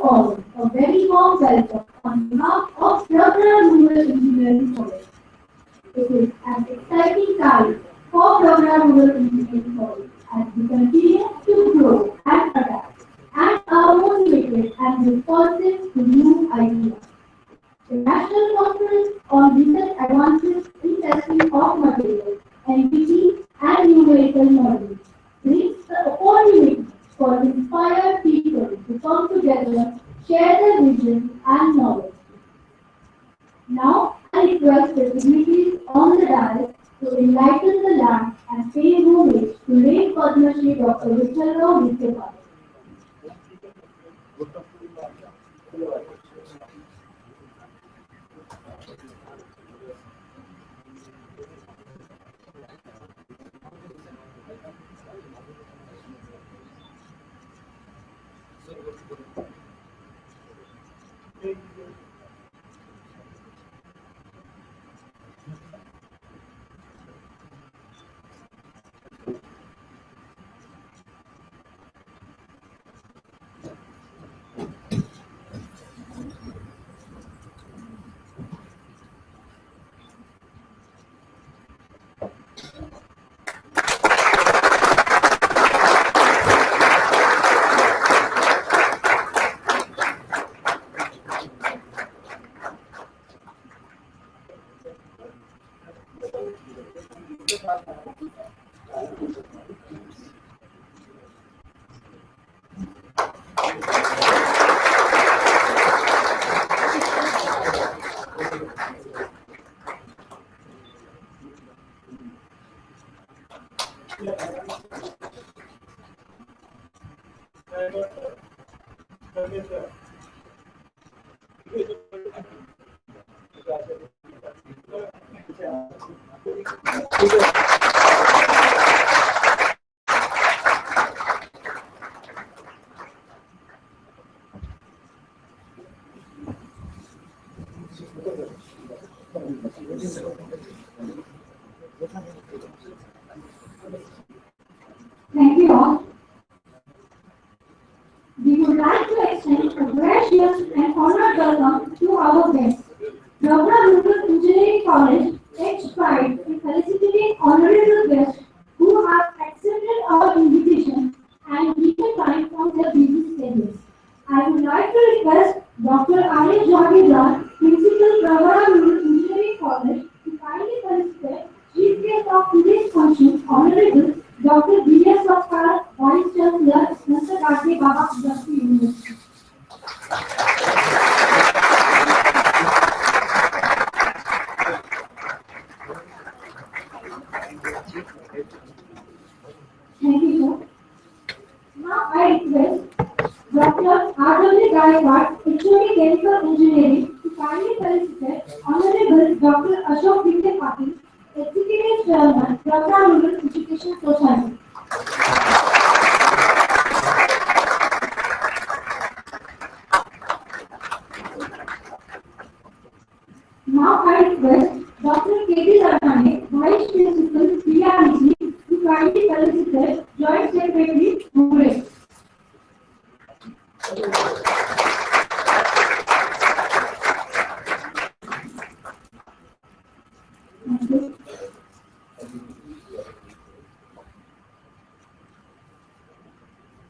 all a very warm welcome on behalf of Pravara Rural Engineering College. It is an exciting time for Pravara Rural Engineering College as we continue to grow and adapt and are motivated and responsive to new ideas. The National Conference on Recent Advances in Testing of Materials, NDT and Numerical Modeling brings the opportunity for inspired people to come together, share their vision and knowledge. Now, I request the dignitaries on the dais to enlighten the land and pay homage to late Padmashri Dr.Vithalrao Vikhe. Thank you all. We would like to extend a gracious and honored welcome to our guests. Pravara Rural Engineering College takes pride in felicitating honorable guests who have accepted our invitation and given time from their busy schedules. I would like to request Dr. Jagirdar, Principal Pravara Rural Engineering College, to kindly felicitate Chief Guest of today's function, Honorable Dr. Vidya, Vice Chancellor, Mr. Dr. Baba Jasti University. Thank you, sir. Now I request Dr. R.W. Gaikwad, HOD Chemical Engineering, to kindly felicitate Honorable Dr. Ashok Vikhe Patil, Executive Chairman, Pravara Rural Education Society. Now I request Dr. K.D. Ladhane, Vice Principal, PRC, to kindly felicitate Joint Secretary, Mumbai. Thank you.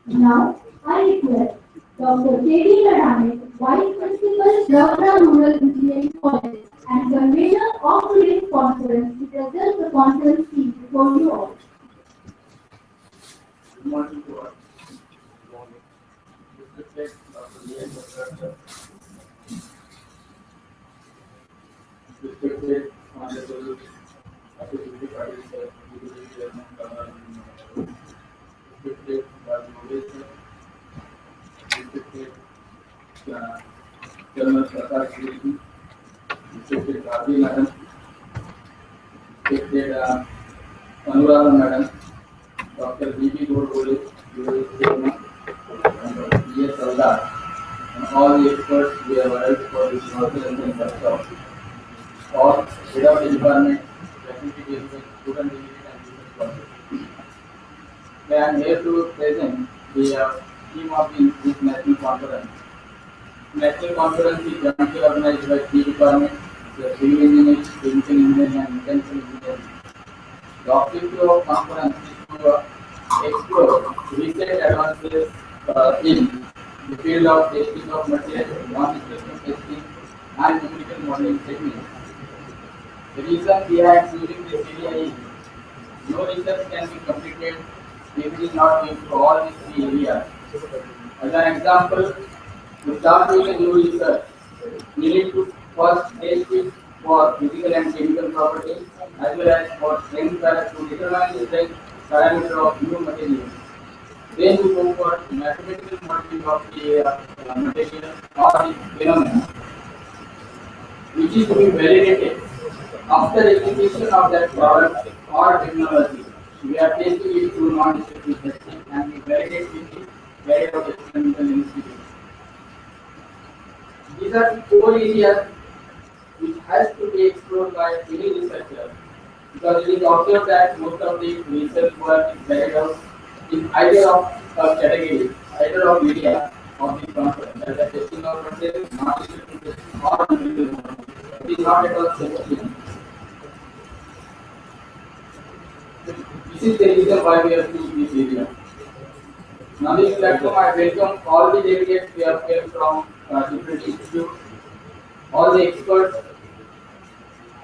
Now, I request Dr. K.D. Ladhane, Vice Principal, Pravara Rural Engineering College, and convener of today's conference, to present the conference speech before you all. Good morning to all. Respected Dr. Vithalrao, respected Honorable Dr. Patil sir, Executive Chairman, Kanya, respected Padmashri, respected Chairman Pravaranagar, respected Patil Madam, respected Panurara Madam, Dr. B.B. Gordole, Chairman, and Dr. B.S. Sardar, and all the experts we have arrived for this conference workshop. All head of the department, faculty development, student development, and business process. I am here to present the theme of this national conference, National conference is jointly organized by three departments, the civil engineering, chemical engineering, and mechanical engineering. The objective of conference is to explore recent advances in the field of testing of materials, non-destructive testing, and numerical modeling techniques. The reason behind choosing this area is no research can be completed if it is not going through all these three areas. As an example, to start doing a new research, we need to first test it for physical and chemical properties as well as for strength to determine the strength parameter of new materials. Then we go for mathematical modeling of the material or the phenomena, which is to be validated after execution of that product or technology. We are testing it through non-destructive testing and we validate with the guide of experimental institute. These are the core areas which has to be explored by any researcher because it is observed that most of the research work is carried out in either of categories, either of media of the conference, as a testing of material, non-destructive testing, or numerical modeling. It is not at all sufficient. This is the reason why we have chosen this area. Now, this platform, I welcome all the delegates we have here from different institutes, all the experts,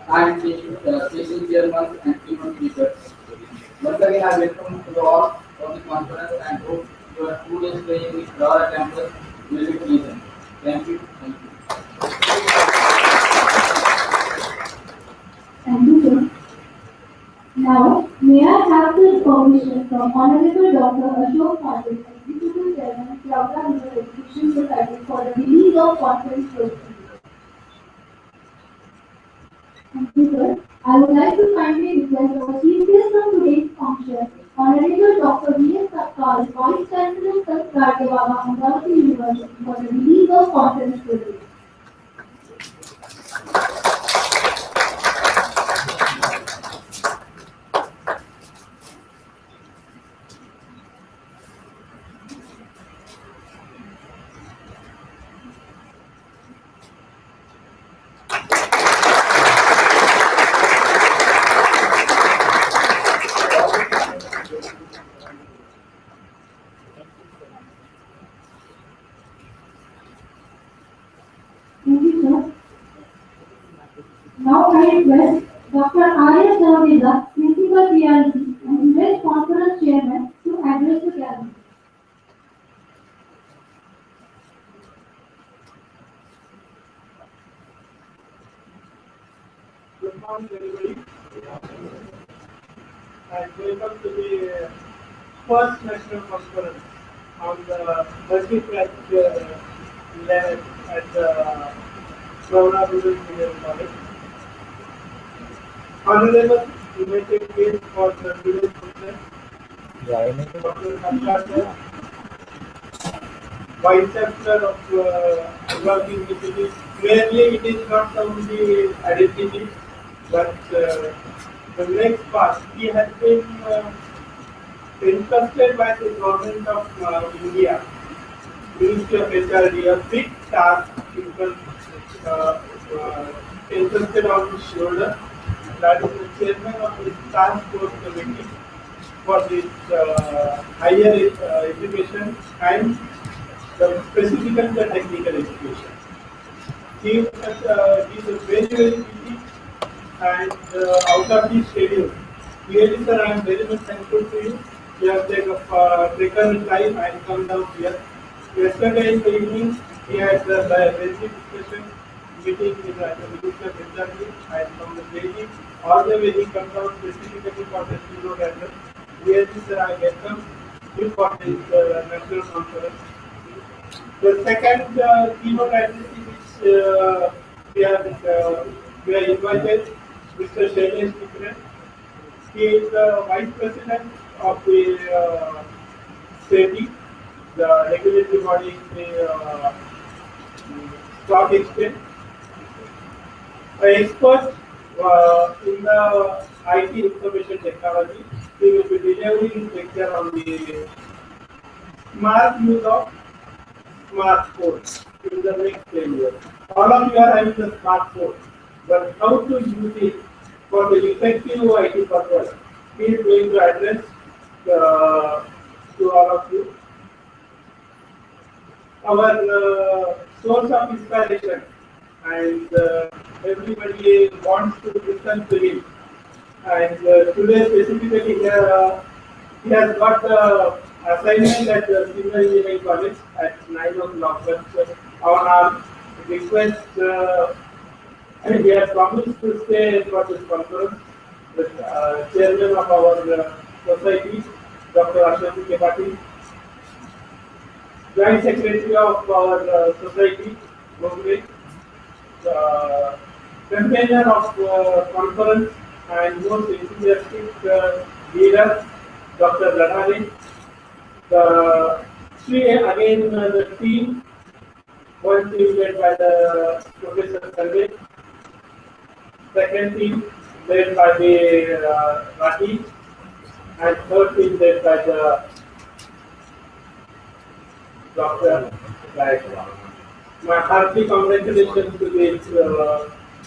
and the station chairman and keynote speakers. Once again, I welcome you all for the conference and hope your 2 days stay in the Pravara campus will be pleasant. Thank you. Thank you. Thank you, sir. Now, may I have the permission from Honorable Dr. Ashok Patil, Executive Chairman, Pravara Rural Education Society, for the release of conference proceedings. Thank you, sir. I would like to kindly request our chief guest of today's function, Honorable Dr. V.S. Tatkal, Vice Chancellor, Sir Baba, Marathi University, for the release of conference proceedings. Thank you, sir. Now I request Dr. R.S. Javeda, Principal PRC and Village Conference Chairman, to address the gathering. Good morning, everybody, and welcome to the first national conference on the multi-track level at the Pravara Rural Education College. Honorable invited guest for the today's conference, Dr. Vithalrao, Vice Chancellor of Working Institute. Clearly, it is not only identity, but the next part, he has been entrusted by the government of India, Ministry of HRD, a big task entrusted on his shoulder. That is the chairman of the task force committee for this higher education and specifically the technical education. He is very, very busy and out of his schedule. Really, sir, I am very much thankful to you. You have taken time and come down here. Yesterday in the evening, we had the basic discussion meeting with the Minister of HRD, and from the beginning, all the way he comes down specifically for the keynote address. Really, sir, I welcome you for this national conference. The second keynote address is we are invited Mr. Shailesh Vikhe. He is the Vice President of the SEBI, the regulatory body in the stock exchange. An expert in the IT information technology. He will be delivering lecture on the smart use of smartphone in the next 10 years. All of you are having a smartphone, but how to use it for the effective IT purpose? He is going to address to all of you. Our source of inspiration, and everybody wants to listen to him. And today specifically, he has got the assignment at the Senior Engineering College at 9 o'clock. But on our request, and he has promised to stay for this conference with chairman of our society, Dr. Vikhe Patil, joint secretary of our society, Gokhale, convener of conference and most enthusiastic leader, Dr. Ladhani. The three again the team, one team led by the Professor Sanjay, second team led by the Rati, and third team led by the Dr. Vithalrao. My hearty congratulations to this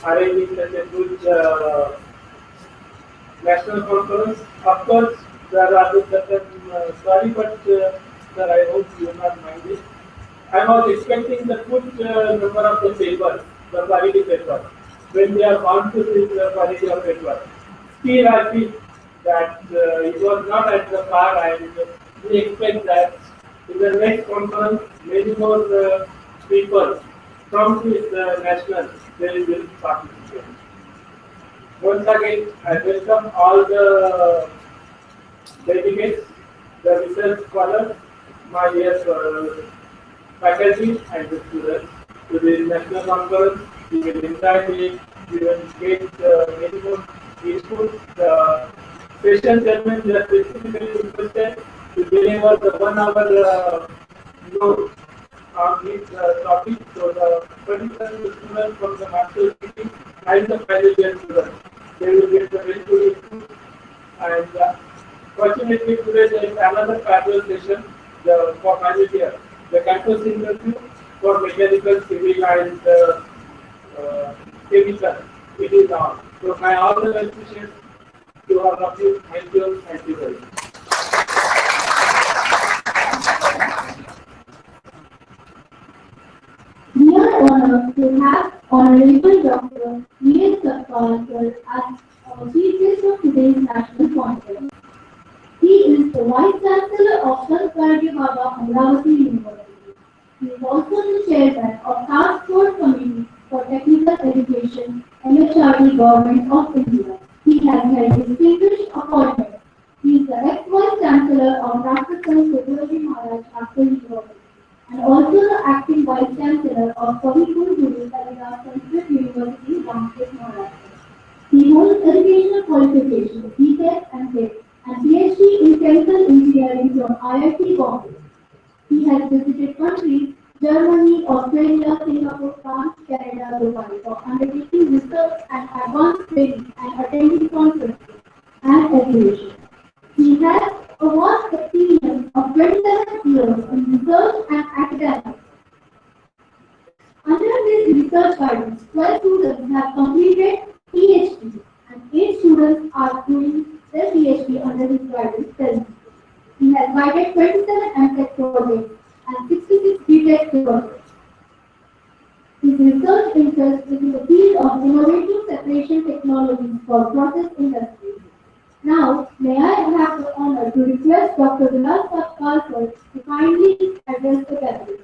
arranging such a good national conference. Of course, there are certain sorry, but sir, I hope you will not mind it. I was expecting the good number of the paper, the quality paper, when they are on to this quality of paper. Still, I feel that it was not at the par, and we expect that in the next conference, many more people from this national they will participate. Once again, I welcome all the delegates, the research scholars, my dear faculty and the students to the national conference. We will invite it, we will get many more useful. The session chairman is specifically requested to deliver the 1 hour note on this topic. So the particular students from the master's degree and the final year students, they will get the very good input. And fortunately today there is another parallel session for final year, the campus interview for mechanical, civil and chemical. It is on. So my all the best wishes to all of you. Thank you. Thank you very much. We are honored to have Honorable Dr. Vithalrao as Chief Guest of today's National Conference. He is the Vice Chancellor of Marathi Medium Schools. He is also the Chairman of Task Force Committee for Technical Education, MHRD Government of India. He has held distinguished appointments. He is the ex-Vice Chancellor of Dr. Maharashtra University and also the acting Vice Chancellor of Guru Sanskrit University, Ramsey, Maharashtra. He holds educational qualifications, BTech and TECH, and PhD in Chemical Engineering from IIT Bombay. He has visited countries Germany, Australia, Singapore, France, Canada, Dubai for undertaking research and advanced training and attending conferences and exhibitions. He has a vast experience of 27 years in research and academics. Under his research guidance, 12 students have completed PhD and 8 students are doing their PhD under his guidance presently. He has guided 27 MTech projects and 66 BTech projects. His research interest is in the field of innovative separation technologies for process industries. Now, may I have the honor to request Dr. Vithalrao to kindly address the gathering.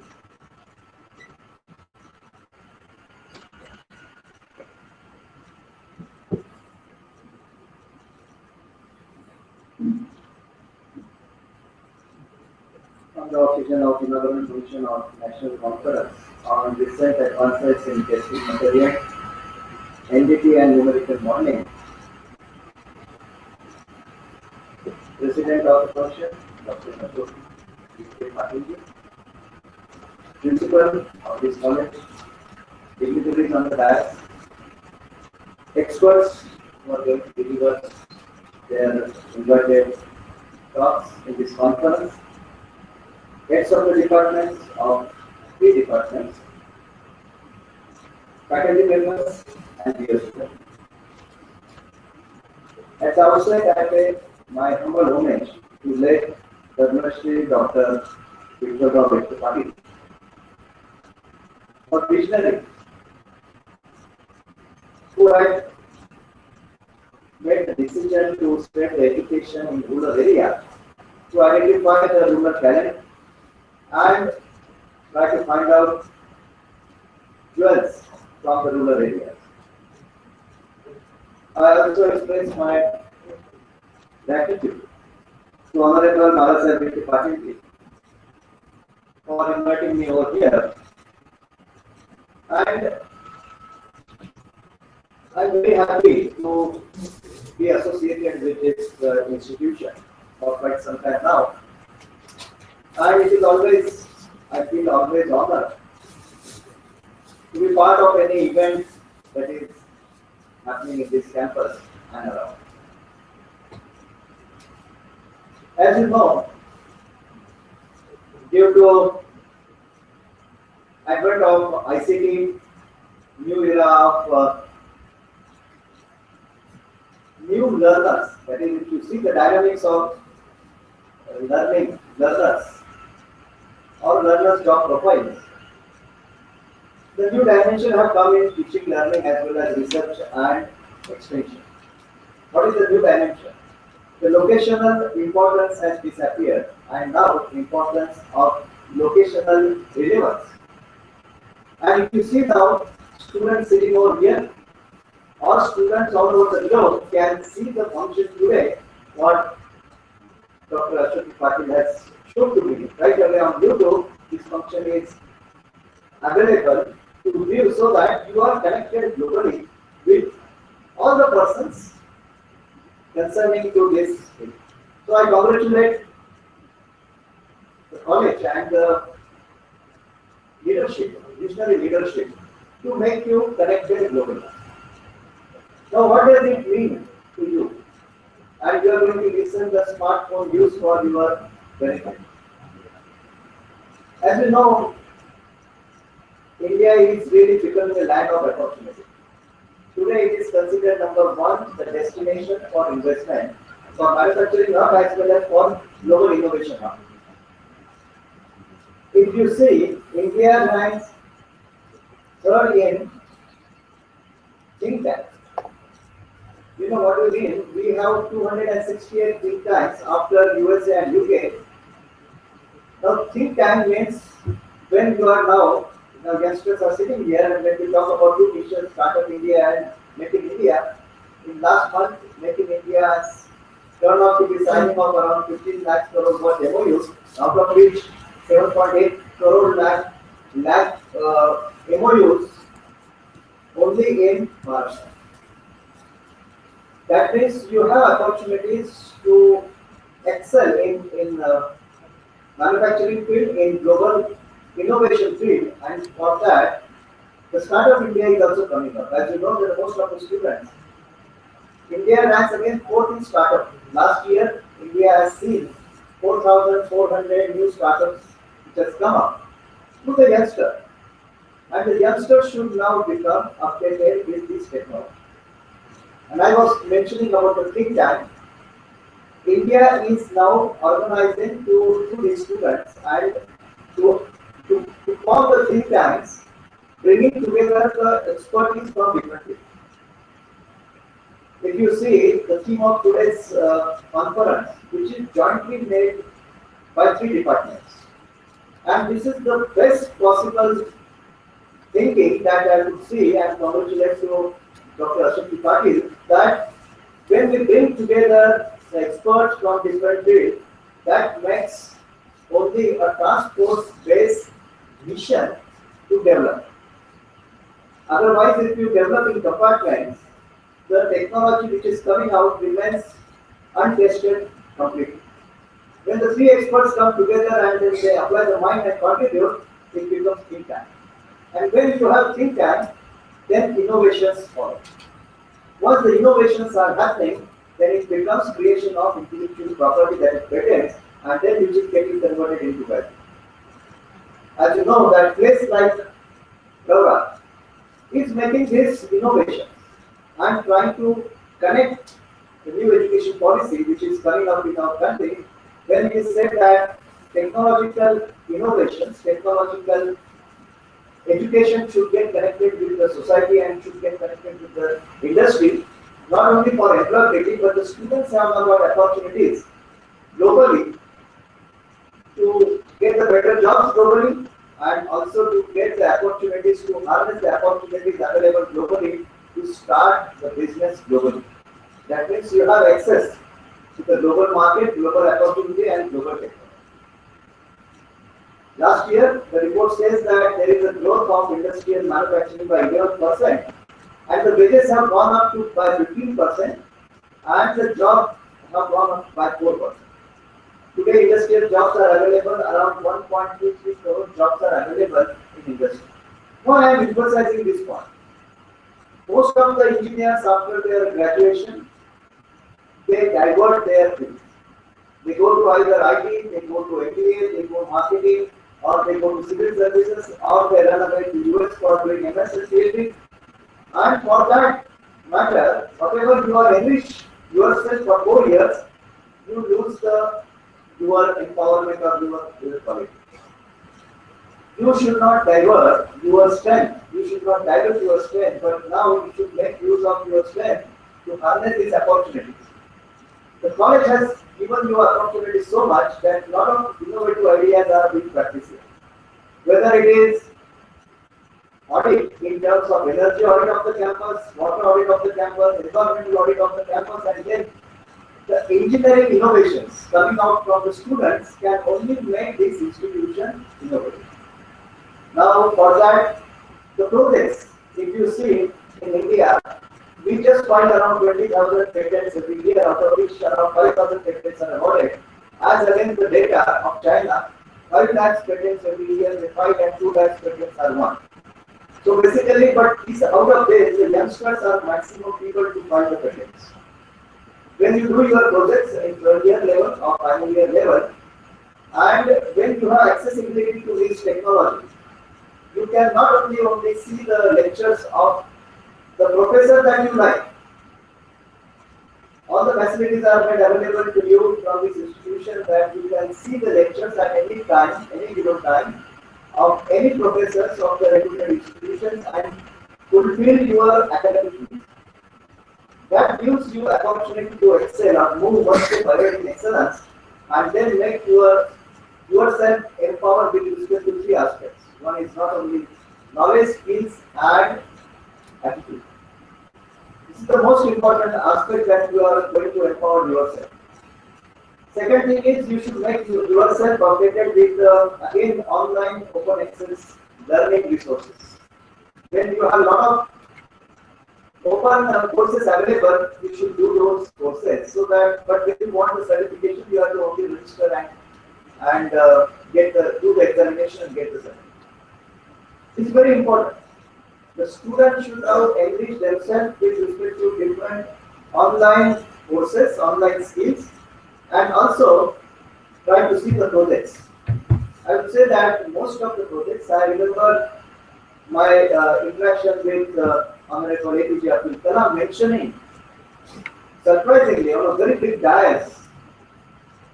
On the occasion of inaugural function of National Conference on recent advances in testing material, NDT and numerical modeling, President of the function, Dr. Patil, Principal of this college, dignitaries on the dais, experts who are going to deliver their invited talks in this conference, heads of the departments of three departments, faculty members, and dear students. At the outset, I pay my humble homage to late Padmashri Dr. Vithalrao Patil, a visionary who had made the decision to spread the education in rural area to identify the rural talent and try to find out jewels from the rural areas. I also express my gratitude to Honorable Marathi Patil for inviting me over here, and I'm very happy to be associated with this institution for quite some time now. And it is always, I feel always honored to be part of any event that is happening in this campus and around. As you know, due to advent of ICT, new era of new learners, that is, if you see the dynamics of learning learners or learners' job profiles, the new dimension have come in teaching, learning as well as research and extension. What is the new dimension? The locational importance has disappeared, and now importance of locational relevance. And if you see now, students sitting over here or students all over the globe can see the function today what Dr. Patil has shown to me. Right away on YouTube, this function is available to view so that you are connected globally with all the persons concerning to this thing. So I congratulate the college and the leadership, visionary leadership, to make you connected globally. Now what does it mean to you? And you are going to listen the smartphone use for your benefit. As you know, India is really becoming a land of opportunity. Today it is considered number one, the destination for investment for manufacturing hub as well as for global innovation hub. If you see, India ranks third in think tanks. You know what we mean? We have 268 think tanks after USA and UK. Now think tank means when you are now youngsters are sitting here and when we talk about two missions, Startup India and Making India, in last month Making India has turned out to be signing of around 15 lakh crore worth MOUs, out of which 7.8 crore lakh MOUs only in Maharashtra. That means you have opportunities to excel in manufacturing field, in global innovation field, and for that, the Startup India is also coming up. As you know, that most of the students, India ranks again fourth in startup. Last year, India has seen 4,400 new startups which has come up to the youngster, and the youngster should now become updated with this technology. And I was mentioning about the think tank. India is now organizing to these students and to form the think tanks, bringing together the expertise from different fields. If you see the theme of today's conference, which is jointly made by three departments, and this is the best possible thinking that I would see, and congratulate to Dr. Patil, that when we bring together the experts from different fields, that makes only a task force based mission to develop. Otherwise, if you develop in compartments, the technology which is coming out remains untested completely. When the three experts come together and then they apply the mind and contribute, it becomes think tank. And when you have think tank, then innovations follow. Once the innovations are happening, then it becomes creation of intellectual property that is patent, and then which is getting converted into value. As you know, that place like Pravara is making this innovation and trying to connect the new education policy which is coming up in our country when it is said that technological innovations, technological education should get connected with the society and should get connected with the industry, not only for employability, but the students have now got opportunities globally to get the better jobs globally and also to get the opportunities to harness the opportunities available globally to start the business globally. That means you have access to the global market, global opportunity and global technology. Last year, the report says that there is a growth of industrial manufacturing by 11% and the wages have gone up to by 15% and the jobs have gone up by 4%. Today, industrial jobs are available, around 1.23 crore jobs are available in industry. Now, I am emphasizing this point. Most of the engineers after their graduation, they divert their fields. They go to either IT, they go to MBA, they go marketing, or they go to civil services, or they run away to US for doing MS and PhD. And for that matter, whatever you are enriched yourself for 4 years, you lose your empowerment or your quality. You should not divert your strength. You should not divert your strength, but now you should make use of your strength to harness these opportunities. The college has given you opportunities so much that a lot of innovative ideas are being practiced here. Whether it is audit in terms of energy audit of the campus, water audit of the campus, environmental audit of the campus, and then the engineering innovations coming out from the students can only make this institution innovative. Now, for that, the projects, if you see in India, we just find around 20,000 patents every year, out of which around 5,000 patents are awarded. As against the data of China, 5 lakhs patents every year, the 5 and 2 lakhs patents are won. So basically, but these out of this, the youngsters are maximum people to find the patents. When you do your projects in 12th year level or final year level, and when you have accessibility to these technologies, you can not only see the lectures of the professor that you like. All the facilities are made available to you from this institution that you can see the lectures at any time, any given time, of any professors of the reputed institutions and fulfill your academic needs. That gives you opportunity to excel or move one step ahead in excellence and then make yourself empowered with respect to 3 aspects. One is not only knowledge, skills and attitude. This is the most important aspect that you are going to empower yourself. Second thing is you should make yourself updated with again online open access learning resources. When you have a lot of open courses available, you should do those courses so that, but if you want the certification, you have to only register and do the examination and get the certificate. It's very important. The students should have enriched themselves with respect to different online courses, online skills, and also try to see the projects. I would say that most of the projects, I remember my interaction with Honorable APJ Abdul Kalam mentioning, surprisingly, on a very big dais,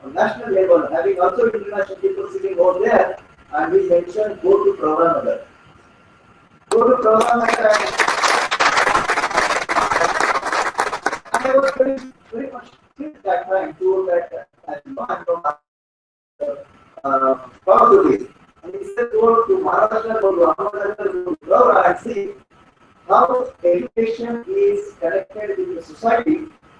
on national level, having also international people sitting over there, and he mentioned, go to Pravaranagar. Go to Pravaranagar, and I was very much at that time told that I'm from proud to be. And he said, go to Maharashtra, go to Ahmednagar, go to Pravara and see how education is connected with the society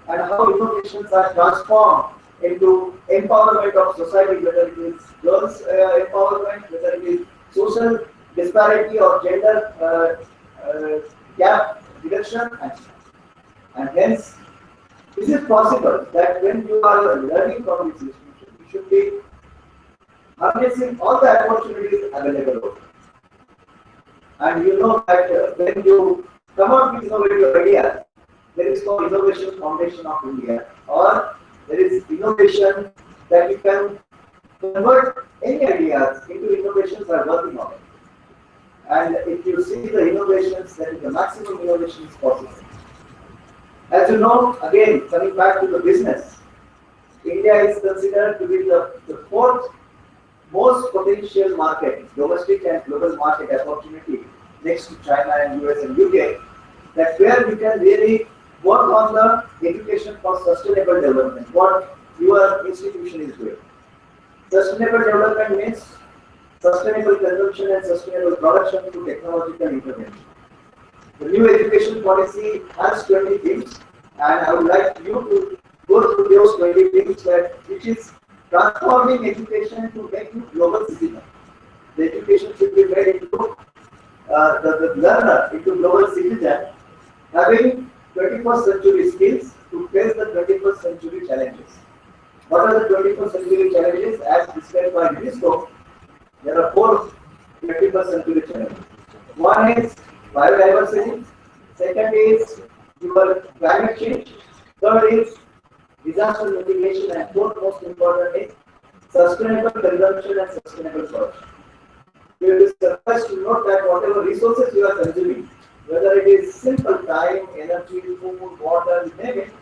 and how innovations are transformed into empowerment of society, whether it is girls' empowerment, whether it is social disparity or gender gap reduction, and hence this is possible that when you are learning from this institution, you should be harnessing all the opportunities available. And you know that when you come up with innovative ideas, there is called Innovation Foundation of India, or there is innovation that you can convert any ideas into innovations by working on it. And if you see the innovations, then the maximum innovation is possible. As you know, again, coming back to the business, India is considered to be the fourth most potential market, domestic and global market opportunity next to China and US and UK, that where we can really work on the education for sustainable development, what your institution is doing. Sustainable development means sustainable consumption and sustainable production through technological intervention. The new education policy has 20 themes, and I would like you to go through those 20 themes, which is transforming education to make you global citizen. The education should be made into the learner into global citizen, having 21st century skills to face the 21st century challenges. What are the 21st century challenges? As described by UNESCO, there are four 21st century challenges. One is biodiversity, second is your climate change, third is disaster mitigation, and fourth most important is sustainable consumption and sustainable production. You will be surprised to note that whatever resources you are consuming, whether it is simple time, energy, food, water, you name it,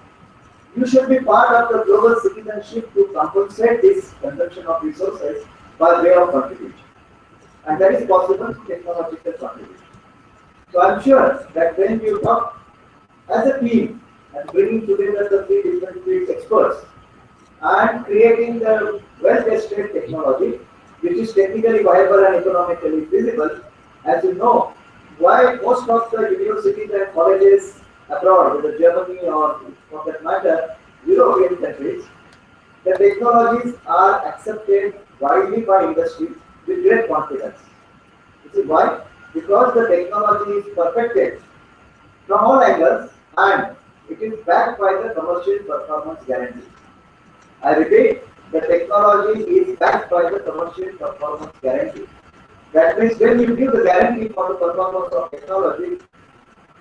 you should be part of the global citizenship to compensate this consumption of resources by way of contribution. And that is possible through technological contribution. So I am sure that when you talk as a team and bringing together the three different field experts and creating the well-tested technology which is technically viable and economically feasible, as you know, why most of the universities and colleges abroad, whether Germany or for that matter, European countries, the technologies are accepted widely by industry with great confidence. This is why? Because the technology is perfected from all angles and it is backed by the commercial performance guarantee. I repeat, the technology is backed by the commercial performance guarantee. That means when you give the guarantee for the performance of technology,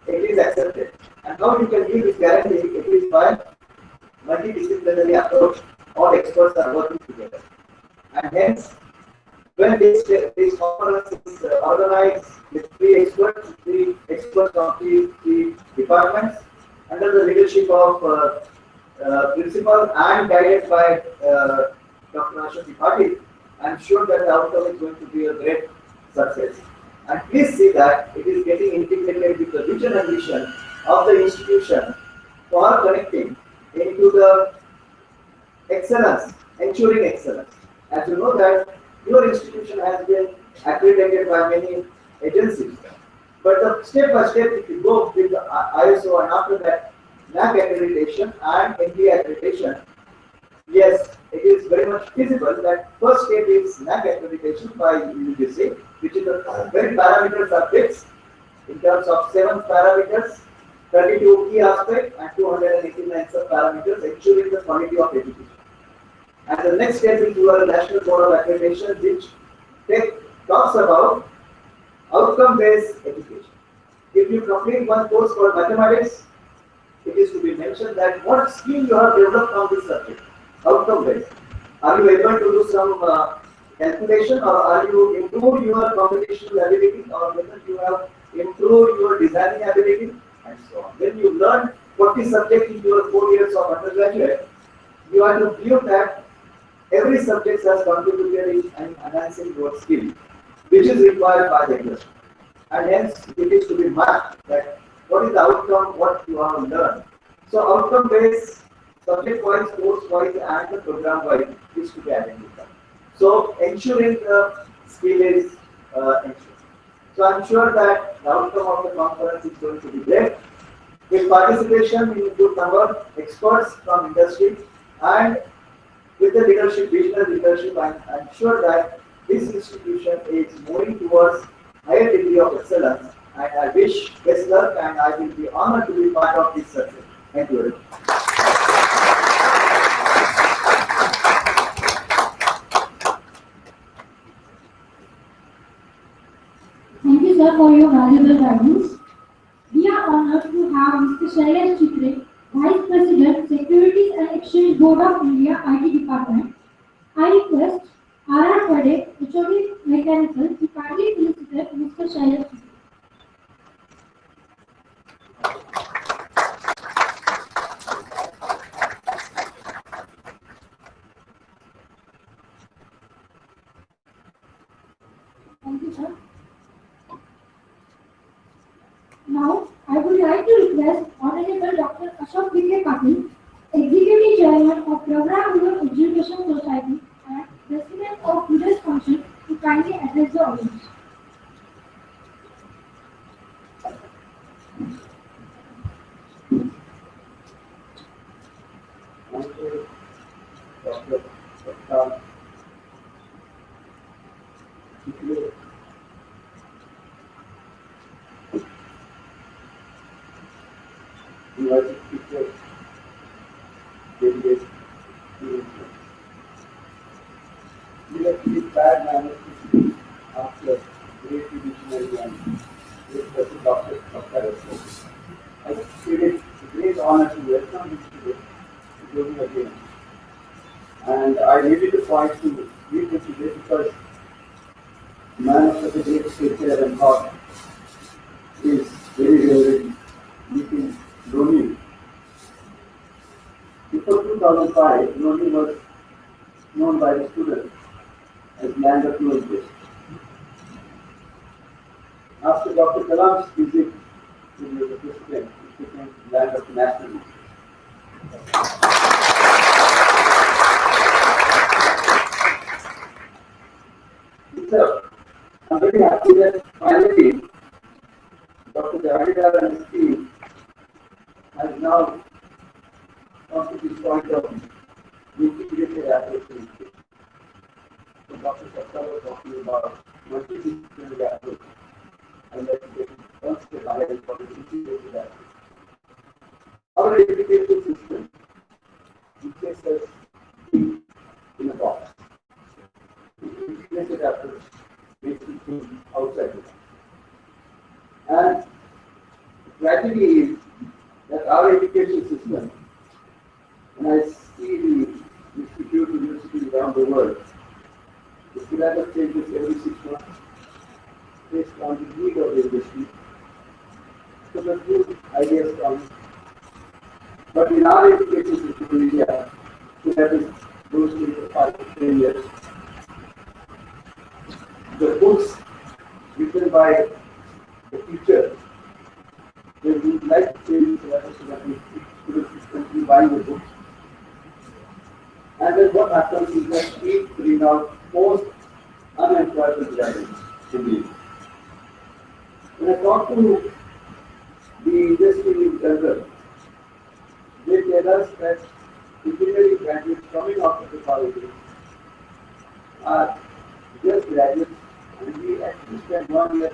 it is accepted. And how you can give this guarantee? It is by multidisciplinary approach. All experts are working together. And hence, when this conference is organized with three experts from three departments, under the leadership of principal and guided by Dr. Patil, I am sure that the outcome is going to be a great success. And please see that it is getting integrated with the vision and mission of the institution for connecting into the excellence, ensuring excellence. As you know that your institution has been accredited by many agencies, but the step by step if you go with the ISO and after that NAC accreditation and NDT accreditation, yes, it is very much feasible that first step is NAC accreditation by UGC, which is a very parameters are fixed in terms of 7 parameters, 32 key aspects and 289 sub-parameters ensuring the quality of education. And the next step is your National Board of Accreditation, which talks about outcome-based education. If you complete one course called mathematics, it is to be mentioned that what skill you have developed on this subject, outcome-based. Are you able to do some calculation, or are you improved your computational ability, or whether you have improved your designing ability, and so on. When you learn 40 subjects in your 4 years of undergraduate, you have to view that every subject has contributed in enhancing your skill, which is required by the industry. And hence, it is to be mapped that what is the outcome, what you have learned. So, outcome-based, subject-wise, course-wise, and the program-wise is to be identified. So, ensuring the skill is ensured. So, I am sure that the outcome of the conference is going to be great. With participation in a good number of experts from industry and with the leadership, regional leadership, I am sure that this institution is moving towards higher degree of excellence, and I wish best luck, and I will be honored to be part of this success. Thank you very much. Thank you, sir, for your valuable guidance. We are honored to have Mr. Shailesh Chittre, Vice President, Securities and Exchange Board of India, IT Department. I request R.R. Pade, HOD Mechanical, to kindly felicitate Mr. Shailesh. Thank you, sir. Now, I would like to request Honorable Dr. Ashok Vikhe Patil, Executive Chairman of Pravara Rural Education Society and President of today's function, to kindly address the audience. Thank you, Dr. Vithalrao, Vikhe, university teachers, delegates, students. We have to be bad manners to speak after great visionary and great person, Dr. Vithalrao. I feel it a great honor to welcome him today to Global again. And I needed to point to meet him today because a man of such a great stature and thought is very rarely meeting Dhoni. Before 2005, Dhoni was known by the students as land of no interest. After Dr. Kalam's visit to the president, it became land of national interest. So, I'm very happy that finally Dr. Javadekar and his team has now come to this point of integrated approach to education. So Dr. Sapta was talking about multidisciplinary approach. I'd like to take one step higher for the integrated approach. Our education system takes us in a box. The integrated approach makes it think outside the box. And the tragedy is that our education system, when I see the institute universities around the world, the syllabus changes every 6 months based on the need of the industry. So the good ideas come. But in our education system in India, syllabus goes to 5 to 10 years. The books written by the teacher, they would like to change the syllabus so that the students continue buying the books. And then what happens is that we bring out most unemployable graduates in the India. When I talk to the industry in general, they tell us that engineering graduates coming out of the colleges are just graduates, and we actually spend 1 year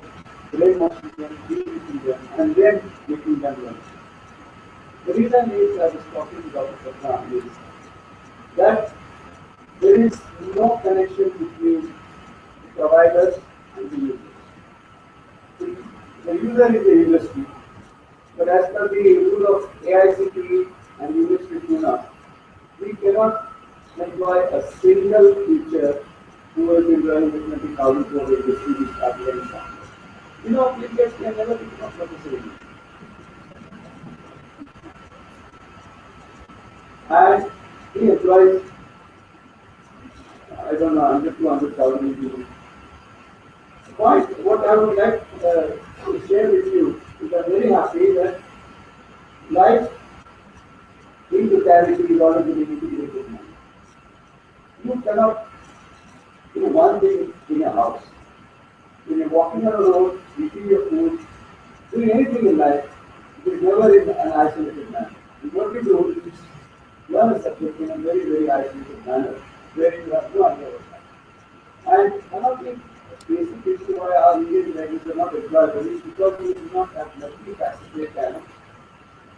brainwashing them, teaching them, and then making them learn. The reason is, I was talking to Dr. Pravaranagar, is that there is no connection between the providers and the users. The user is the industry, but as per the rule of AICTE and University Pune, we cannot employ a single teacher who has been running the 20,000 crore industry which started any time. You know, teachers can never become professors. And he employs, I don't know, 100 to 100,000 people. Point, what I would like to share with you is I'm very happy that life in totality is always an integrated manner. You cannot do one thing in a house. When you're walking on a road, eating your food, doing anything in life, it is never in an isolated manner. What we do is learn a subject in a very, very isolated manner, where you have no idea what's happening. And one of the basic issue why our Indian graduates are not employable is because we do not have multifaceted talent.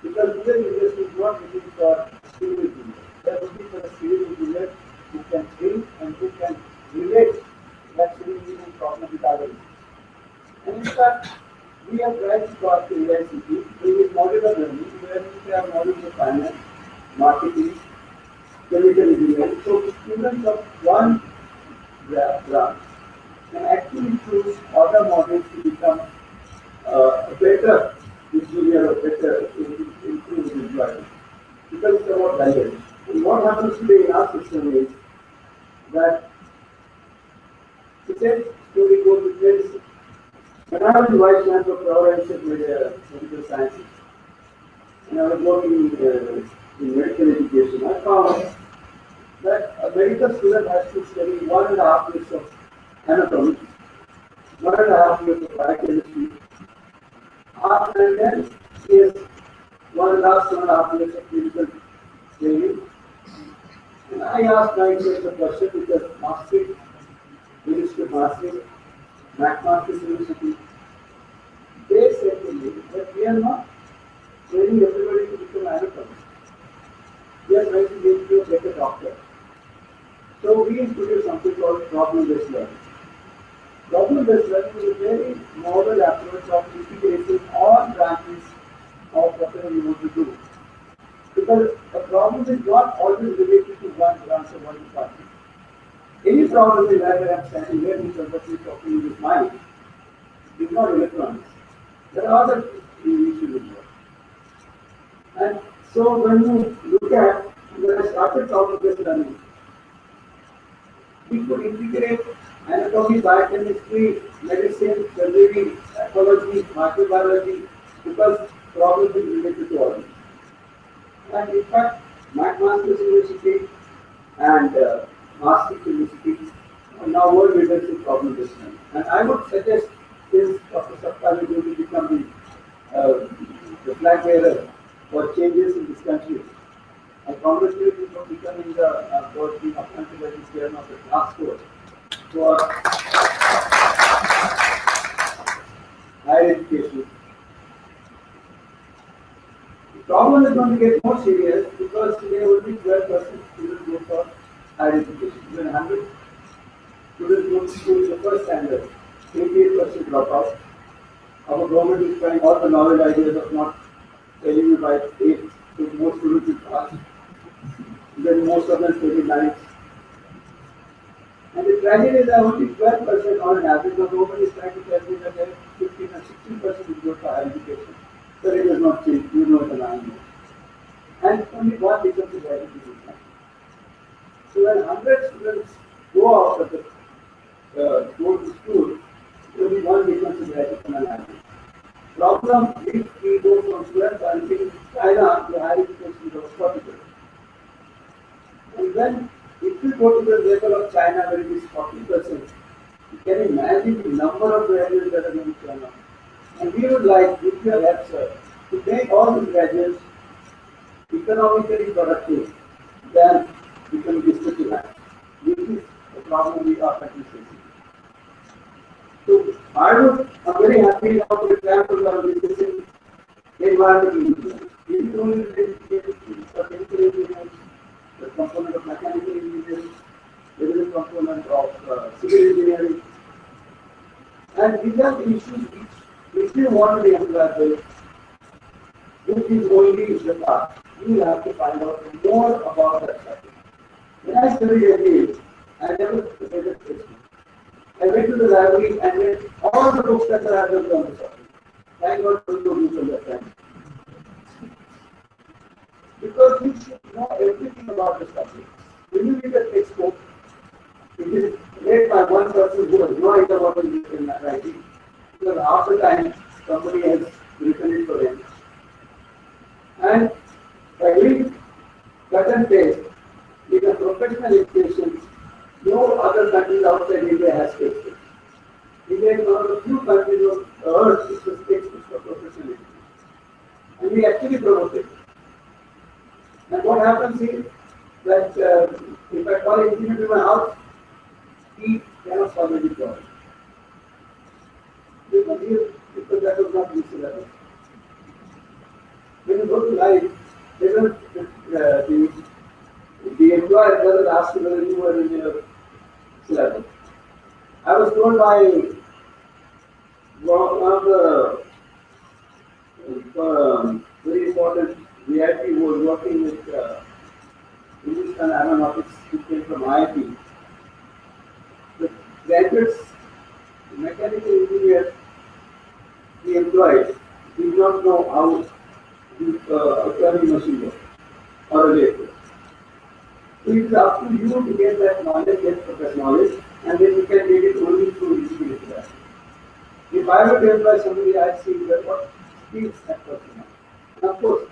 Because Indian industry is not looking for skilled engineers. They are looking for a skilled engineer who can think and who can relate that skilled engineering problem with others. And in fact, we have tried to talk to AICT doing modular learning where we have modules of finance, marketing, chemical engineering. So students of one branch can actually choose other models to become better engineer or better improve the driving. Because it's about balance. And what happens today in our system is that the same story goes with medicine. When I was vice chancellor of Pravara Medical Sciences, and I was working in medical education, I found that a medical student has to study 1.5 years of anatomy, 1.5 years of biochemistry, after then he has 1.5 years of clinical training. And I asked myself the question because Maastricht, Ministry of Maastricht, Mathematics University, they said to me that we are not training everybody to become anatomist. We are trying to make you a better doctor. So we introduced something called problem-based learning. Problem-based learning is a very novel approach of integrating all branches of whatever you want to do. Because a problem is not always related to one branch or one department. Any problem in life that I'm standing here in front of you talking with mind is not electronics. There are other issues involved. And so when you look at, when I started problem-based learning, we could integrate anatomy, biochemistry, medicine, surgery, ecology, microbiology, because problems is related to all this. And in fact, Mathematics University and Maastricht University are now world leaders in problem-based learning. And I would suggest this Dr. Saptal is going to become the flag bearer for changes in this country. I congratulate you for becoming the for being appointed as the chairman of the task force for higher education. The problem is going to get more serious because today only 12% students go for higher education. When 100 students go to school in the first standard, 88% drop out. Our government is trying all the novel ideas of not telling you by 8 to most students will pass. Then most of them study 9. And the tragedy is that only 12% on an average. The government is trying to tell me that 15 and 16% will go for higher education. So it does not change. You know it and I know. And only one becomes a graduate in time. So when 100 students go out of the go to school, only one becomes a graduate on an average. Problem if we go from 12 until China to higher education is 40%. And then, if you go to the level of China where it is 40%, you can imagine the number of graduates that are going to turn up. And we would like, with your help, sir, to make all these graduates economically productive than become district labs. This is the problem we are facing. So, I'm very happy now, for example, of discussing environmental engineering. This is only dedicated to chemical engineering, the component of mechanical engineering, there is a component of civil engineering. And these are the issues which you want to be employed with, which is only the past. You will have to find out more about that subject. When I studied MBA, I never studied it. I went to the library and read all the books that are available on the subject. Thank God for you from that time. Because you should know everything about the subject. When you read a textbook, it is read by one person who has no idea what is written in writing. Because half the time somebody has written it for them. And by doing cut and paste, in a professional education, no other countries outside India has textbooks. India is one of the few countries on earth which has textbooks for professional education. And we actually promote it. And what happens is that if I call an engineer to my house, he cannot solve any problem. Because that was not used to that. When you go to life, they don't, the employer doesn't ask you whether you were in your syllabus. I was told by one of the very important VIP who was working with Hindustan Aeronautics, who came from IIT. The graduates, mechanical engineers we employed did not know how the turning machine works or a lathe works. So it is up to you to get that knowledge, get that knowledge, and then you can get it only through integrated. If I were to employ somebody, I'd see what skills that person has. And of course,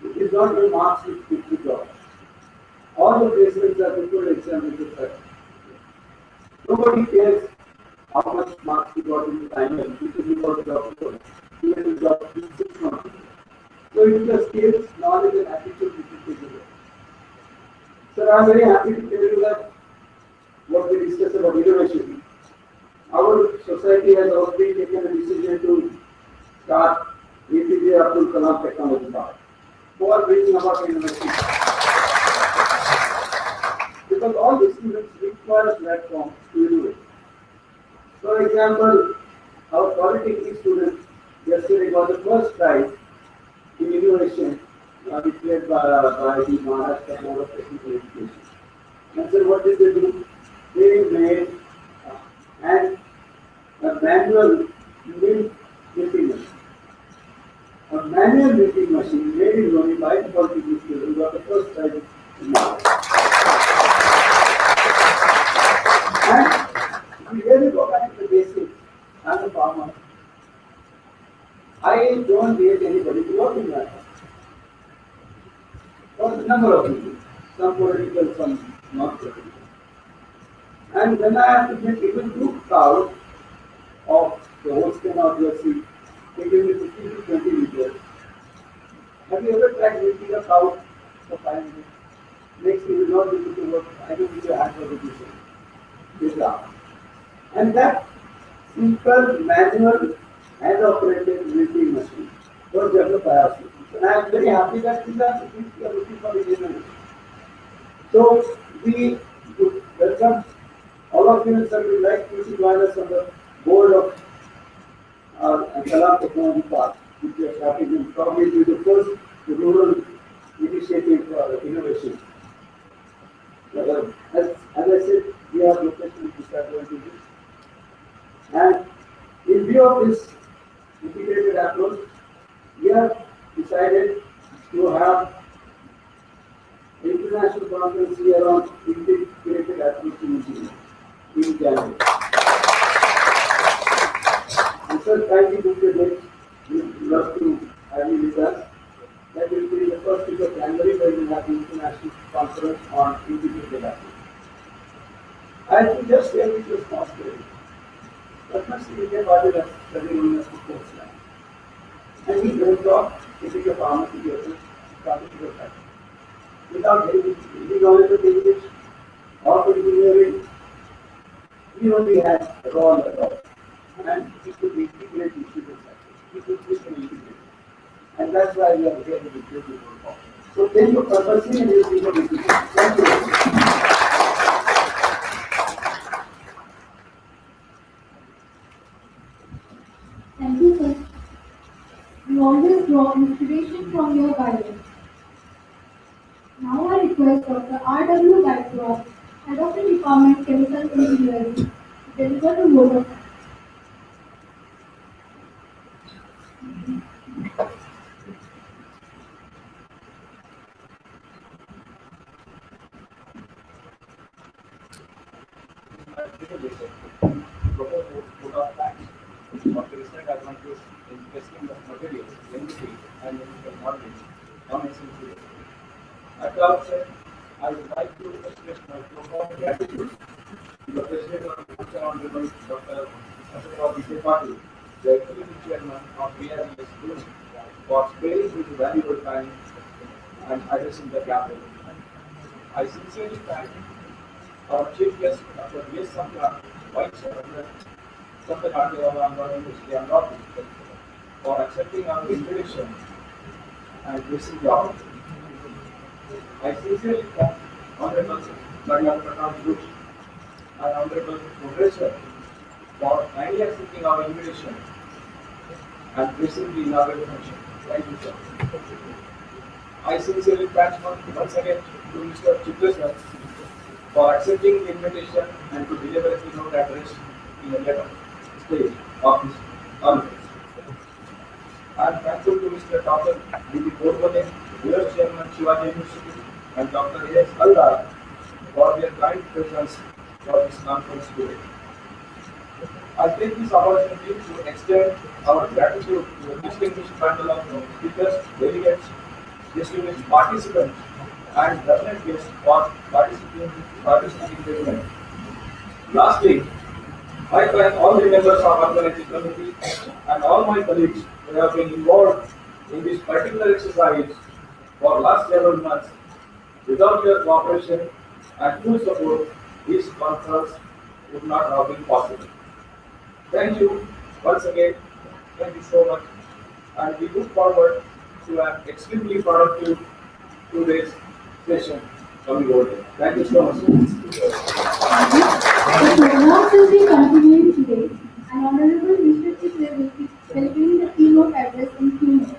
it is not the marks which pick the job. All the placements are before exam is the nobody cares how much marks you got in the final because you got the job before. You get the job in 6 months. So it is the skills, knowledge, and attitude which you take away. So I am very happy to tell you that what we discussed about innovation. Our society has already taken a decision to start APJ Abdul Kalam Technology Park for bringing about innovation. Because all the students require a platform to innovate. For example, our polytechnic students yesterday got the first prize in innovation declared by the Maharashtra Board of Technical Education. And so what did they do? They made and a manual milk milking machine. A manual milking machine made in only by the polytechnic students got the first prize in Maharashtra. And if we really go back to the basics, as a farmer, I don't get anybody to work in that. For a number of reasons, some political, some not political. And then I have to get even 2 cows of the Holstein or Jersey, taking me 15 to 20 liters. Have you ever tried milking a cow for 5 minutes? Next thing you will not be able to work. I don't need a hand for the and that simple manual hand operated milking machine was developed by us. And I am very happy that these are the things we are looking for in innovation. So we would welcome all of you, and sir, we would like you to join us on the board of Kalam Technology Park, which we are starting in probably be the first rural initiative for innovation. As I said, we have locational disadvantages. And in view of this integrated approach, we have decided to have an international conference here on integrated approach in engineering in January. And sir, kindly book the date. We would love to have you with us. That will be the first week of January where we have the international conference on integrated approach. I will just share with you a small story. Padmashri Vikhe started as studying in the sports line. And he dreamt of getting a pharmacy business, starting to go back. Without any knowledge of English or engineering, he only had raw knowledge. And he could integrate issues like this. He could just integrate. And that's why we are here with the people. So thank you Padmashri and you see what we do. Thank you. Thank you, sir. We always draw inspiration from your guidance. Now I request Dr. R.W. Vithalrao, Head of the Department Chemical Engineering, to deliver the word of thanks. Of the recent advances in testing of materials, NDT, and numerical modeling on essential. At the outset, I would like to express my profound gratitude to the President of the Honorable Dr. Vithalrao, Patil, the Executive Chairman of VRES Group, for sparing his valuable time and addressing the gathering. I sincerely thank our Chief Guest, Dr. V. Samra, Vice Chairman, Dr. Dr. for accepting our invitation and blessing the opportunity. I sincerely thank Honorable Pravaranagar Group and Honorable Professor for kindly accepting our invitation and blessing the inaugural function. Thank you, sir. I sincerely thank once again to Mr. Chitra sir for accepting the invitation and to deliver the keynote address in a letter stage of this conference. I am thankful to Mr. Dr. V.P. Bodwale, Vice Chairman Shivaji University, and Dr. A.S. Haldar for their kind presence for this conference today. I take this opportunity to extend our gratitude to the distinguished panel of speakers, delegates, distinguished participants, and learned guests for participating in the event. Lastly, I thank all the members of our organizing committee and all my colleagues who have been involved in this particular exercise for last several months. Without your cooperation and full support, this conference would not have been possible. Thank you once again. Thank you so much. And we look forward to an extremely productive 2 days session coming over. Thank you so much. The program will be continuing today, and Honorable Mr. Vikhe will be delivering the keynote address in few minutes.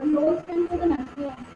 We all stand for the national anthem.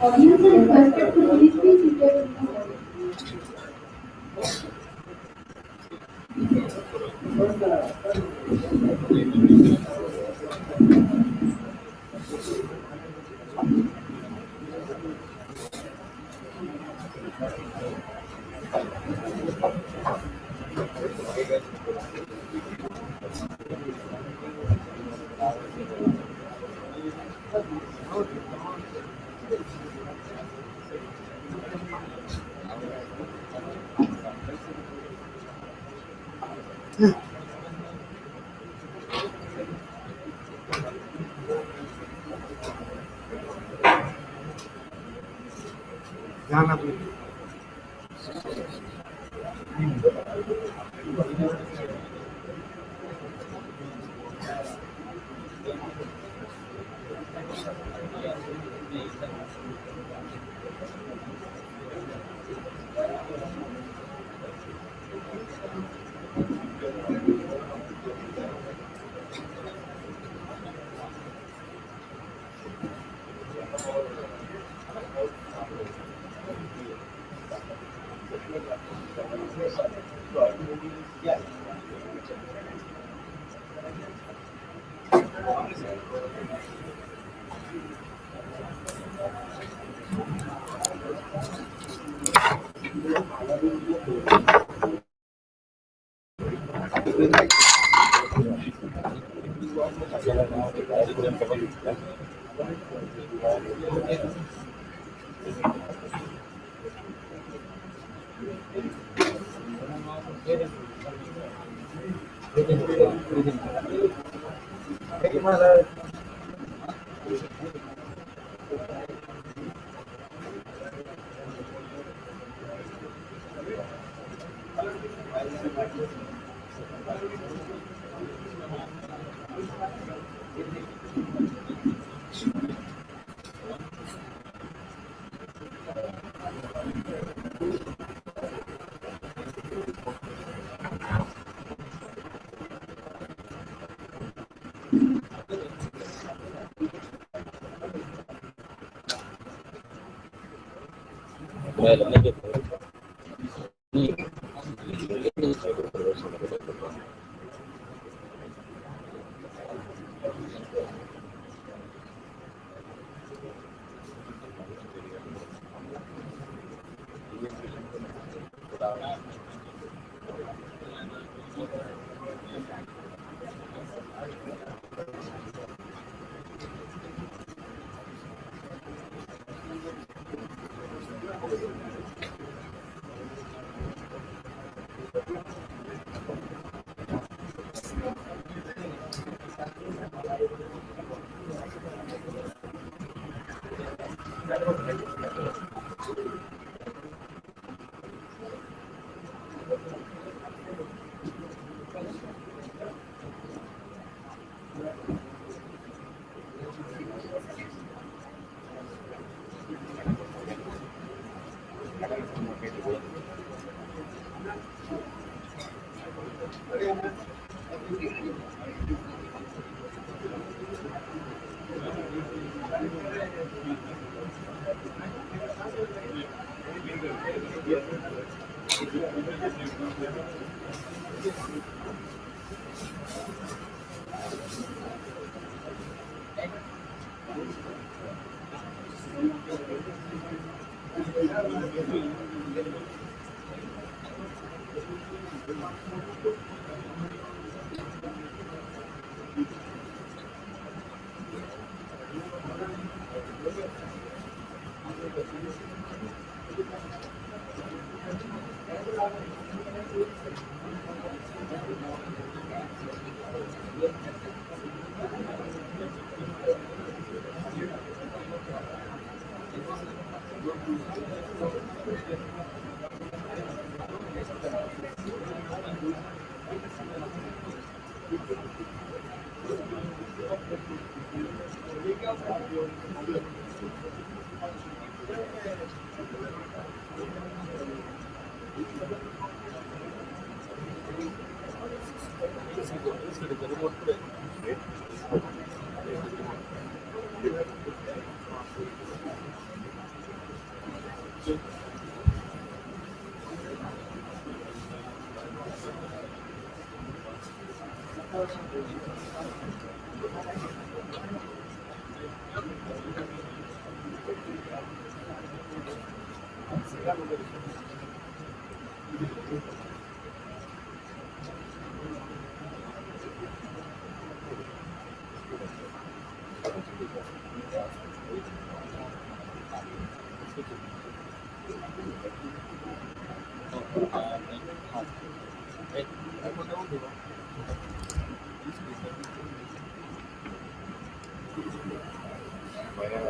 Audience is requested to please be seated in the audience.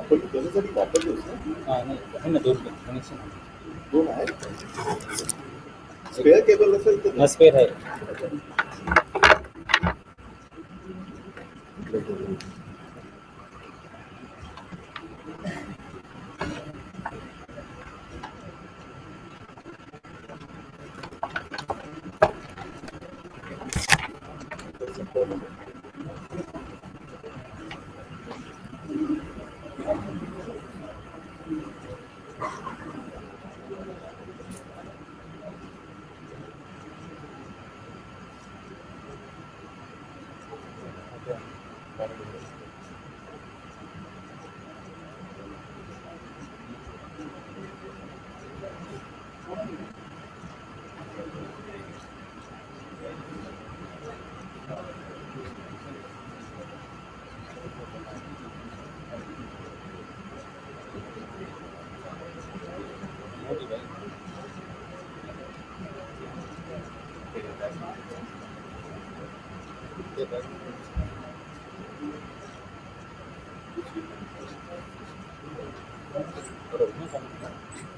पण त्याच्यासाठी वापरतोस ना? नाही आहे ना, दोन connection दोन आहे. Spare cable असेल तर स्पेअर आहे.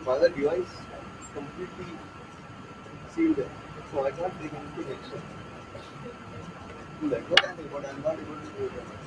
माझा डिवाइस completely sealed है, so I can't take any connection. Like what I think, but I'm not able to do it.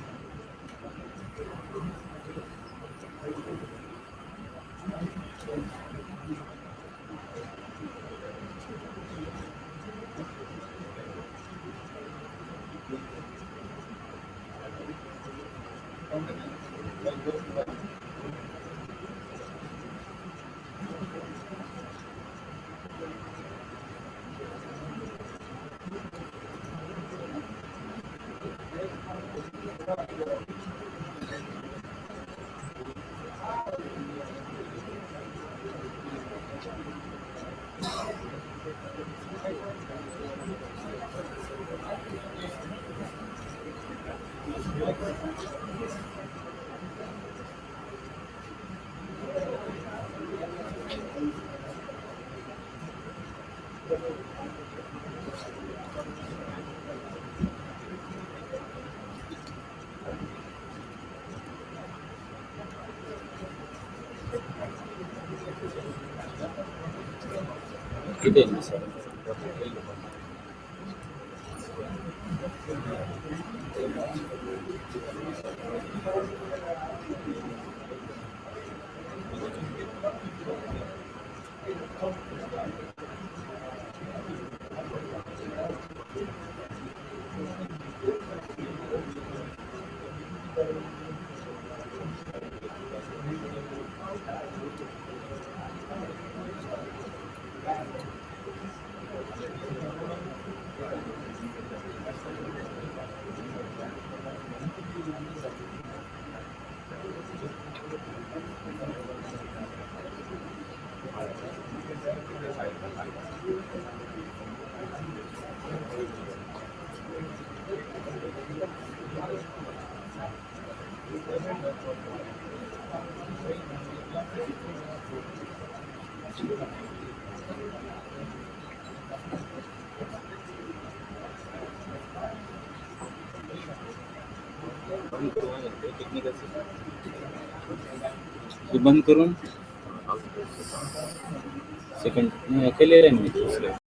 इथे आहे ना सर. बंद करून सेकंड केलेलं आहे मी दुसरं.